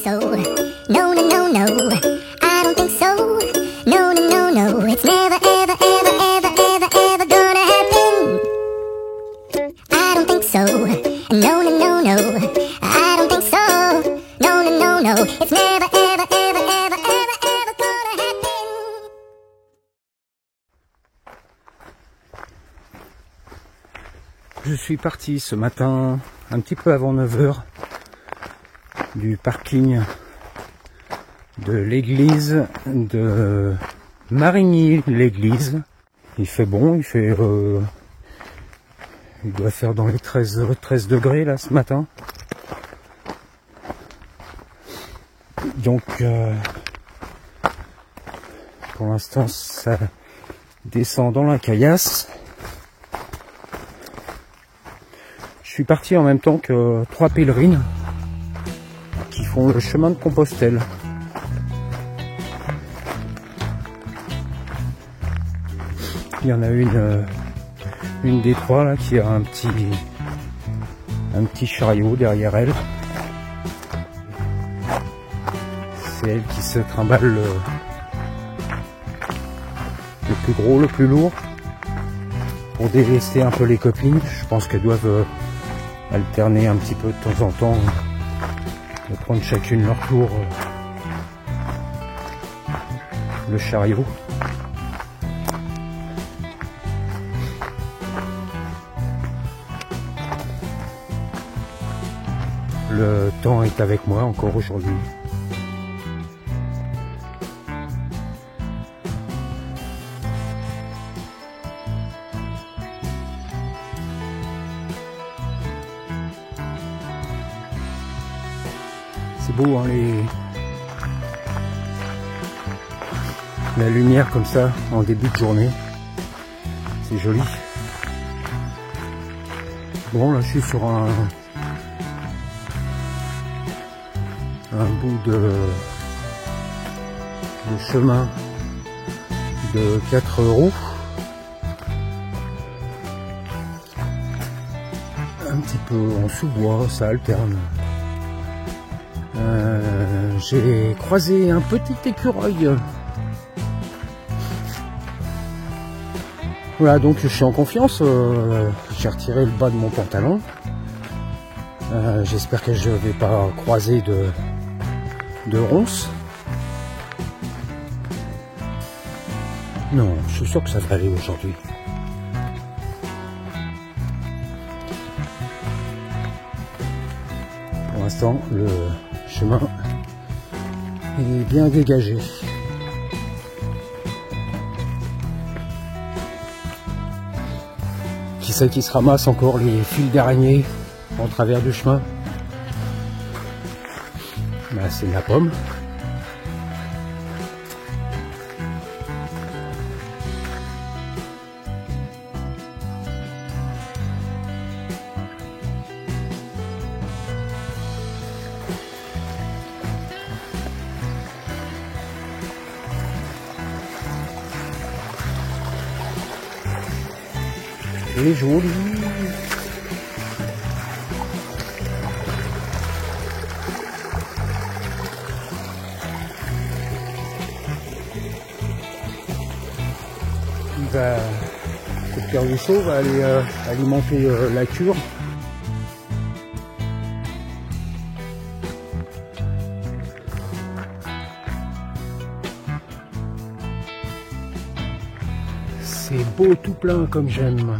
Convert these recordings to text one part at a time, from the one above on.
so. No, no, no, no. I don't think so. No, no, no, no. It's never, ever, ever, ever, ever, ever gonna happen. I don't think so. No, no, no, no. I don't think so. No, no, no, no. It's never, ever, ever, ever, ever, ever gonna happen. Je suis parti ce matin, un petit peu avant 9 h, du parking de l'église de Marigny-l'Église. Il fait bon, il doit faire dans les 13 degrés là ce matin. Donc pour l'instant ça descend dans la caillasse. Je suis parti en même temps que 3 pèlerines qui font le chemin de Compostelle. Il y en a une des 3 là qui a un petit chariot derrière elle. C'est elle qui se trimballe le plus gros, le plus lourd, pour délester un peu les copines. Je pense qu'elles doivent alterner un petit peu de temps en temps, de prendre chacune leur tour le chariot. Le temps est avec moi encore aujourd'hui. C'est beau hein, la lumière comme ça en début de journée. C'est joli. Bon là je suis sur un bout de chemin de 4 roues. Un petit peu en sous-bois, ça alterne. J'ai croisé un petit écureuil. Voilà, donc je suis en confiance. J'ai retiré le bas de mon pantalon. J'espère que je vais pas croiser de ronces. Non, je suis sûr que ça va aller aujourd'hui. Pour l'instant, le chemin est bien dégagé. Qui c'est qui se ramasse encore les fils d'araignée en travers du chemin? Bah, c'est de la pomme. Et joli. Le Pierre Rousseau va aller alimenter la cure. C'est beau tout plein comme j'aime.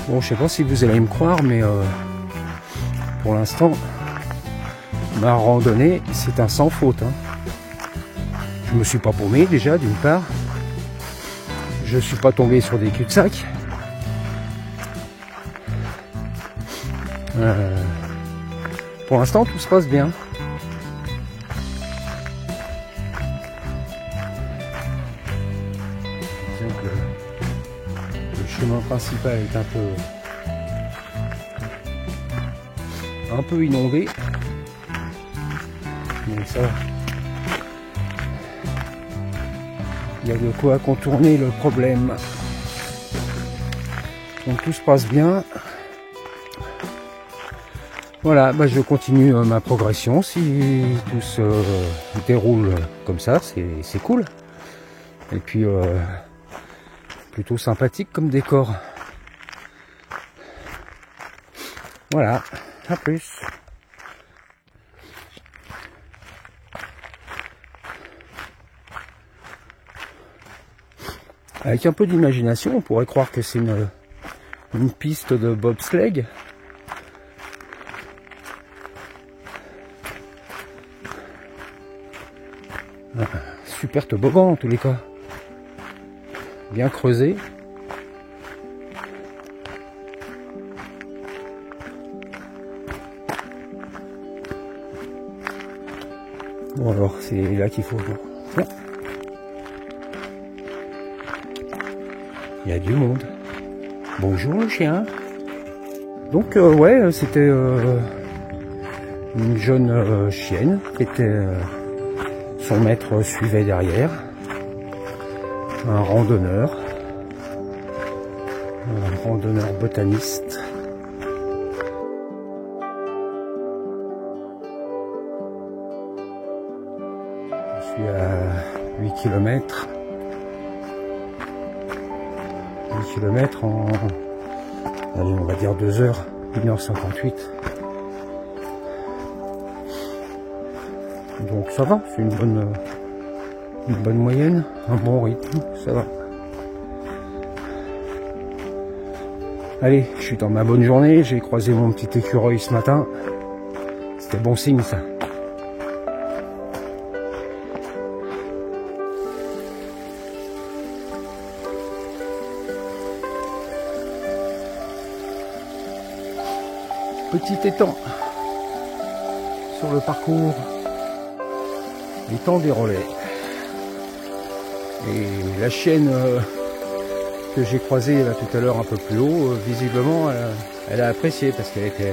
Bon, je sais pas si vous allez me croire, mais pour l'instant, ma randonnée, c'est un sans faute. Hein. Je me suis pas paumé déjà, d'une part. Je suis pas tombé sur des cul-de-sac. Pour l'instant, tout se passe bien. Disons que le chemin principal est un peu inondé. Donc ça, Il y a de quoi contourner le problème. Donc tout se passe bien. Voilà, bah je continue ma progression. Si tout se déroule comme ça, c'est cool. Et puis plutôt sympathique comme décor. Voilà, à plus. Avec un peu d'imagination, on pourrait croire que c'est une piste de bobsleigh. Super toboggan en tous les cas. Bien creusé. Bon alors, c'est là qu'il faut... Bon. Il y a du monde. Bonjour le chien. Donc ouais, c'était une jeune chienne qui était... son maître suivait derrière. Un randonneur botaniste. Je suis à 8 km. 8 km en, allez, on va dire 2 heures, 1h58. Donc ça va, c'est une bonne moyenne, un bon rythme, ça va. Allez, je suis dans ma bonne journée, j'ai croisé mon petit écureuil ce matin. C'était bon signe ça. Petit étang sur le parcours, l'étang des relais. Et la chienne que j'ai croisée là tout à l'heure un peu plus haut, visiblement elle a apprécié parce qu'elle était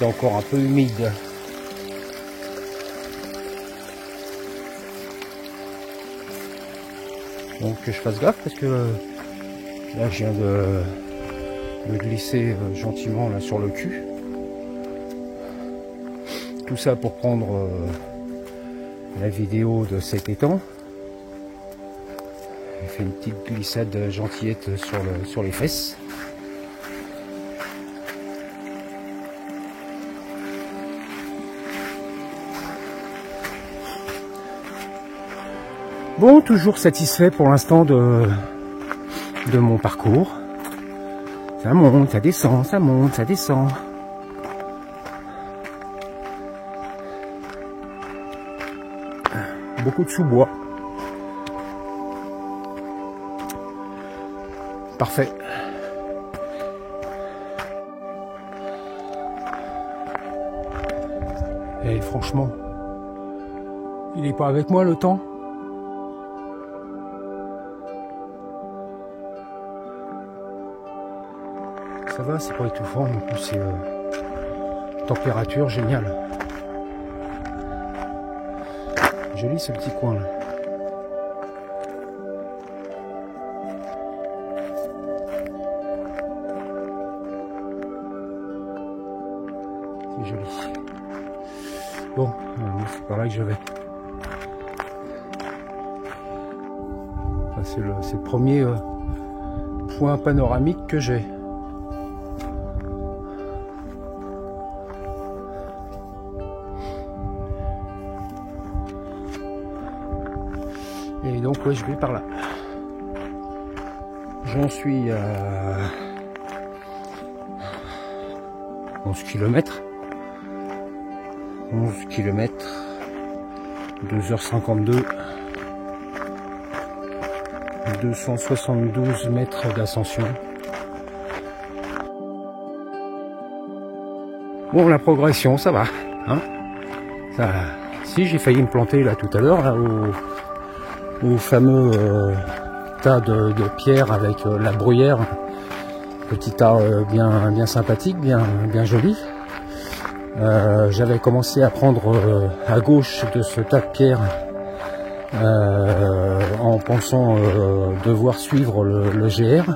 encore un peu humide. Donc que je fasse gaffe parce que là je viens de me glisser gentiment là sur le cul. Tout ça pour prendre la vidéo de cet étang. J'ai fait une petite glissade gentillette sur les fesses. Bon, toujours satisfait pour l'instant de mon parcours. Ça monte, ça descend, ça monte, ça descend. Beaucoup de sous-bois. Parfait. Et franchement, il n'est pas avec moi le temps. Ça va, c'est pas étouffant, en plus c'est température géniale. Joli ce petit coin là. C'est joli. Bon, c'est par là que je vais. Enfin, c'est le premier point panoramique que j'ai. Et donc ouais, je vais par là. J'en suis à 11 km. 11 km, 2h52, 272 mètres d'ascension. Bon, la progression, ça va. Hein, ça, si, j'ai failli me planter là tout à l'heure, là, au fameux tas de pierres avec la bruyère, petit tas bien sympathique, bien joli. J'avais commencé à prendre à gauche de ce tas de pierres en pensant devoir suivre le GR.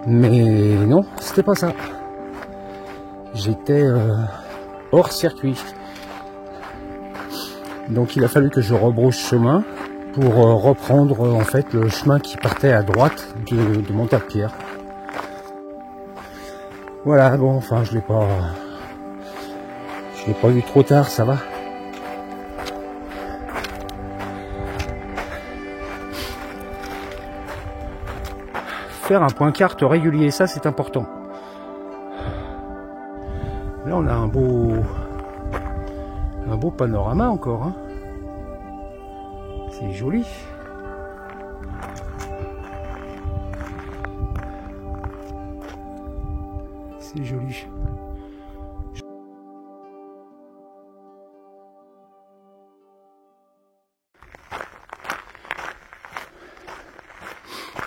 Mais non, c'était pas ça. J'étais hors circuit. Donc il a fallu que je rebrousse chemin pour reprendre en fait le chemin qui partait à droite de Montague-Pierre. Voilà, bon, enfin je l'ai pas eu trop tard, ça va. Faire un point carte régulier, ça c'est important. Là on a un beau panorama encore, hein. C'est joli. C'est joli.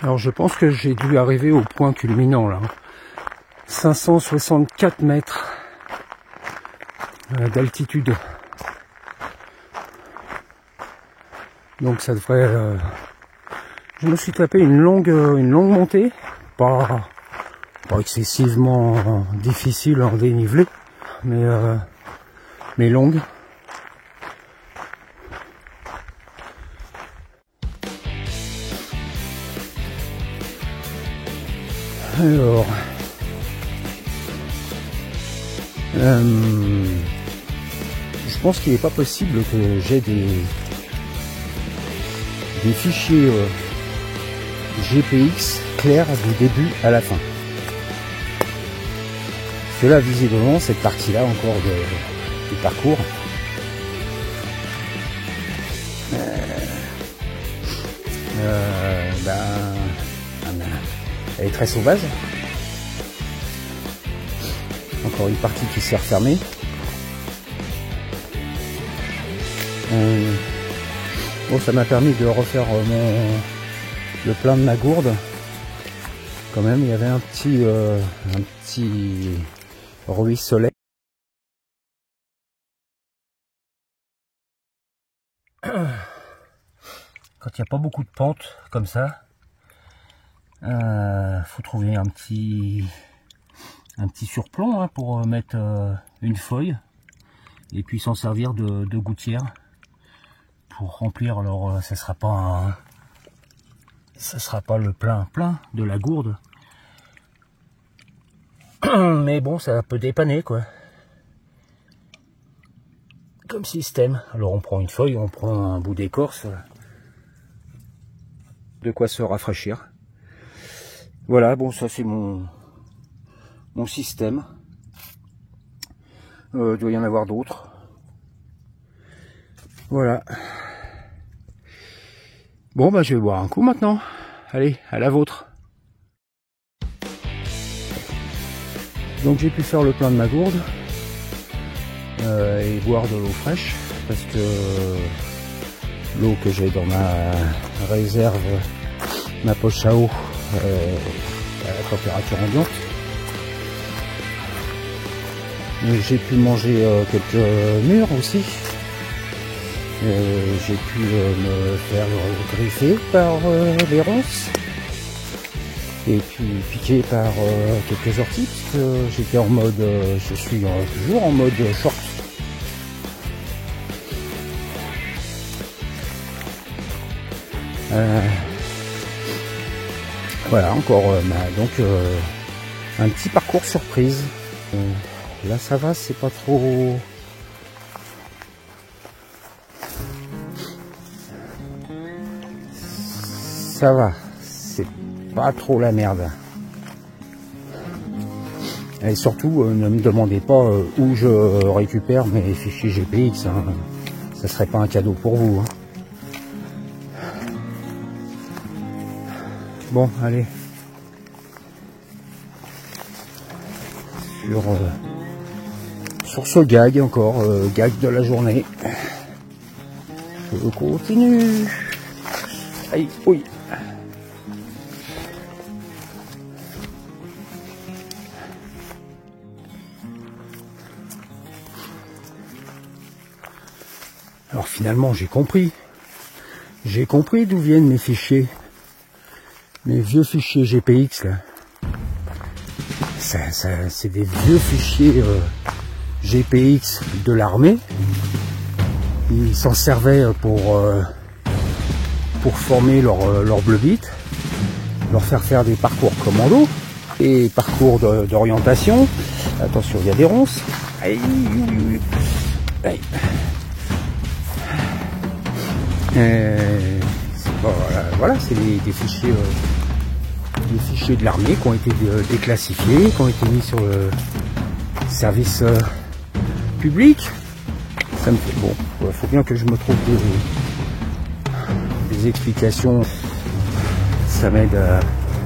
Alors je pense que j'ai dû arriver au point culminant là. 564 mètres d'altitude. Donc ça devrait... Je me suis tapé une longue montée, pas excessivement difficile en dénivelé, mais longue. Alors, je pense qu'il n'est pas possible que j'ai des fichiers GPX clairs du début à la fin. Parce que là, visiblement, cette partie-là encore du parcours, elle est très sauvage. Encore une partie qui s'est refermée. Bon, ça m'a permis de refaire le plein de ma gourde. Quand même, il y avait un petit ruisselet. Quand il n'y a pas beaucoup de pentes comme ça, faut trouver un petit surplomb, hein, pour mettre une feuille et puis s'en servir de gouttière pour remplir. Alors ça sera pas le plein de la gourde, mais bon, ça peut dépanner quoi, comme système. Alors on prend une feuille, on prend un bout d'écorce, de quoi se rafraîchir. Voilà, bon, ça c'est mon système. Il doit y en avoir d'autres. Voilà. Bon, bah je vais boire un coup maintenant. Allez, à la vôtre. Donc j'ai pu faire le plein de ma gourde et boire de l'eau fraîche, parce que l'eau que j'ai dans ma réserve, ma poche à eau, à la température ambiante. J'ai pu manger quelques mûres aussi. J'ai pu me faire griffer par les ronces et puis piquer par quelques orties, parce que j'étais en mode, je suis toujours en mode short. Voilà, encore donc un petit parcours surprise. Là ça va, c'est pas trop... Ça va, c'est pas trop la merde. Et surtout, ne me demandez pas où je récupère mes fichiers GPX, hein. Ça serait pas un cadeau pour vous, hein. Bon, allez. Sur ce gag encore, gag de la journée. Je continue. Aïe, oui. Alors finalement j'ai compris. J'ai compris d'où viennent mes fichiers. Mes vieux fichiers GPX là. C'est des vieux fichiers GPX de l'armée. Ils s'en servaient pour former leur bleu bit, leur faire faire des parcours commando et parcours d'orientation. Attention, il y a des ronces. Aïe, aïe. Voilà, c'est des fichiers de l'armée qui ont été déclassifiés, qui ont été mis sur le service public. Ça me fait bon. Il faut bien que je me trouve des explications. Ça m'aide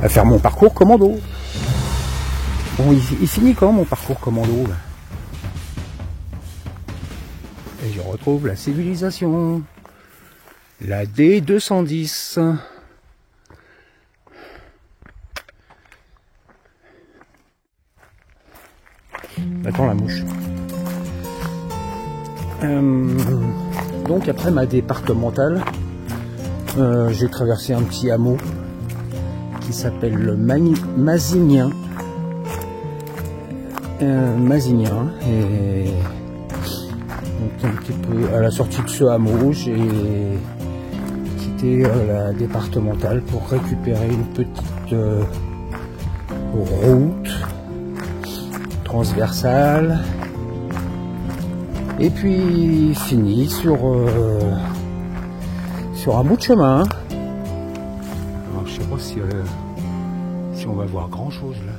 à faire mon parcours commando. Bon, il finit quand mon parcours commando là. Et je retrouve la civilisation. La D210. Attends la mouche. Donc après ma départementale, j'ai traversé un petit hameau qui s'appelle le Mazinien. Mazinien. Et donc un petit peu à la sortie de ce hameau, j'ai quitté la départementale pour récupérer une petite route transversale. Et puis fini sur un bout de chemin. Alors, je sais pas si on va voir grand chose là.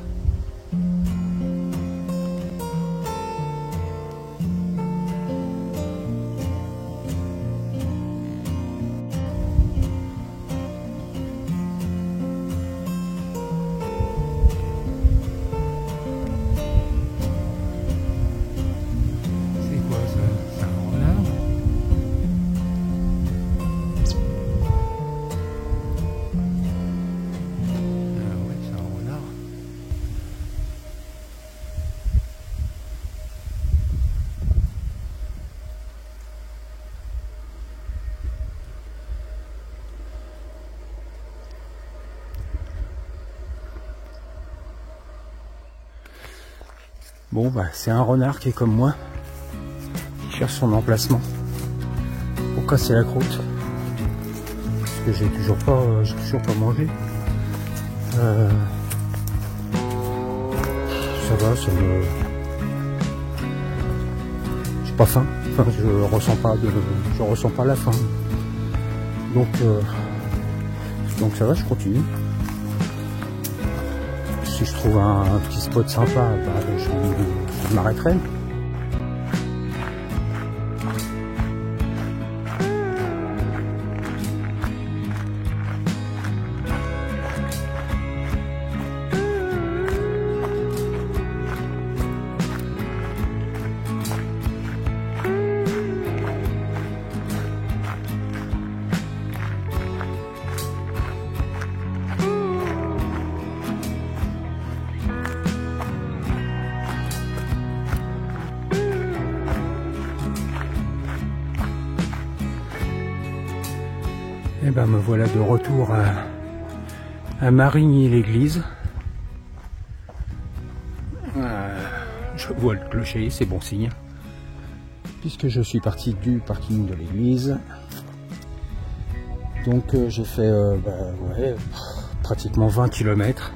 Bon bah c'est un renard qui est comme moi, qui cherche son emplacement pour casser la croûte, parce que j'ai toujours pas mangé. Ça va, j'ai pas faim, enfin je ressens pas la faim, donc ça va, je continue. Si je trouve un petit spot sympa, bah, je m'arrêterai. Et ben me voilà de retour à Marigny-l'Église. Je vois le clocher, c'est bon signe. Puisque je suis parti du parking de l'église. Donc j'ai fait pratiquement 20 km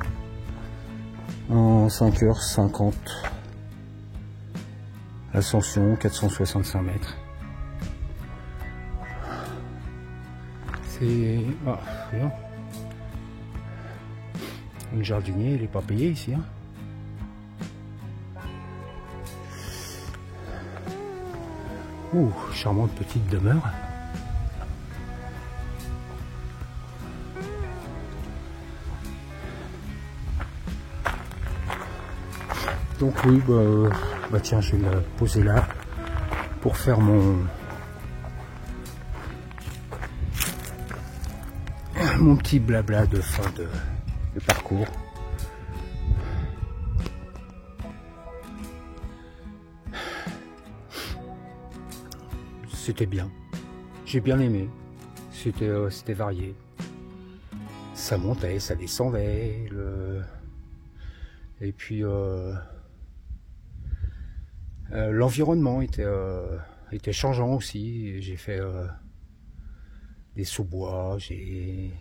en 5h50. Ascension 465 mètres. C'est... Ah, bien. Le jardinier, il n'est pas payé ici. Hein. Ouh, charmante petite demeure. Donc oui, bah tiens, je vais me poser là pour faire mon petit blabla de fin de parcours. C'était bien, j'ai bien aimé. C'était varié. Ça montait, ça descendait, et puis l'environnement était changeant aussi. J'ai fait des sous-bois, j'ai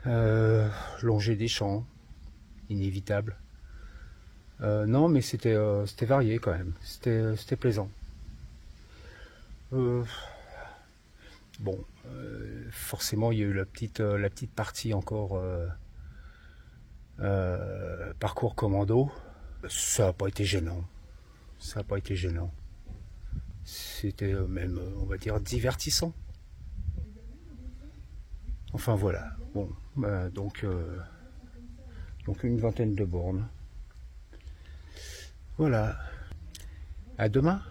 longé des champs, inévitable. Non, mais c'était varié quand même. C'était plaisant. Bon, forcément, il y a eu la petite partie encore parcours commando. Ça n'a pas été gênant. Ça n'a pas été gênant. C'était même, on va dire, divertissant. Enfin voilà. Bon, donc une vingtaine de bornes. Voilà. À demain.